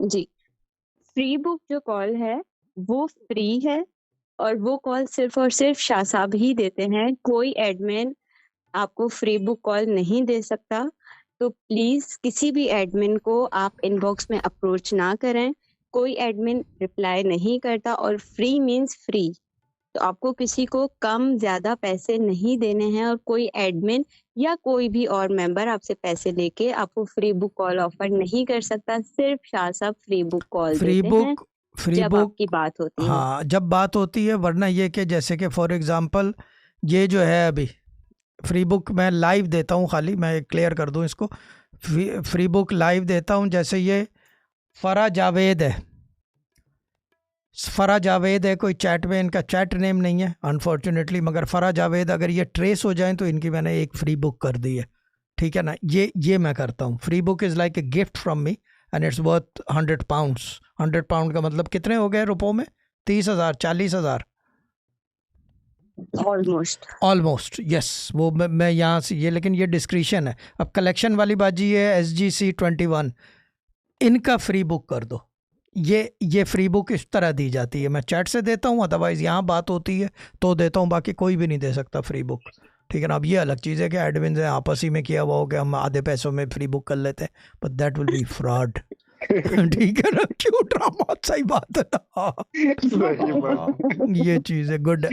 जी, free book जो call है, वो फ्री है और वो कॉल सिर्फ़ और सिर्फ़ शाह साहब ही देते हैं। कोई एडमिन आपको फ्री बुक कॉल नहीं दे सकता। तो प्लीज़ किसी भी एडमिन को आप इनबॉक्स में अप्रोच ना करें। कोई एडमिन रिप्लाई नहीं करता और फ्री मीन्स फ्री। तो आपको किसी को कम ज़्यादा पैसे नहीं देने हैं और कोई एडमिन या कोई भी और मेंबर आपसे पैसे लेके आपको फ्री बुक कॉल ऑफ़र नहीं कर सकता। सिर्फ़ शाह साहब फ्री बुक कॉल फ्री देते हैं, बुक फ्री जब बुक आपकी बात होती है। हाँ, जब बात होती है, वरना ये कि जैसे कि फॉर एग्ज़ाम्पल ये जो है अभी फ्री बुक मैं लाइव देता हूँ, खाली मैं क्लियर कर दूँ इसको। फ्री बुक लाइव देता हूँ, जैसे ये फ़रा जावेद है, फ़रा जावेद है, कोई चैट में इनका चैट नेम नहीं है अनफॉर्चुनेटली, मगर फ़रा जावेद अगर ये ट्रेस हो जाए तो इनकी मैंने एक फ्री बुक कर दी है, ठीक है ना। ये मैं करता हूँ। Free book is like a gift from me and it's worth £100। 100 का मतलब कितने हो गए रुपयों में? 30,000, 40,000 ऑलमोस्ट। ऑलमोस्ट। यस, वो मैं यहाँ से ये, लेकिन ये डिस्क्रिप्शन है। अब कलेक्शन वाली बाजी है SGC21, इनका फ्री बुक कर दो। ये फ्री बुक इस तरह दी जाती है, मैं चैट से देता हूँ, अदरवाइज यहाँ बात होती है तो देता हूँ, बाकी कोई भी नहीं दे सकता फ्री बुक, ठीक है ना। अब ये अलग चीज़ है कि एडमिन से आपस ही में किया हुआ हो कि हम आधे पैसों में फ्री बुक कर लेते हैं, but that will be fraud. ठीक है ना, क्यों ड्रामा, सही बात है ना। सही बात। ये चीज़ है गुड।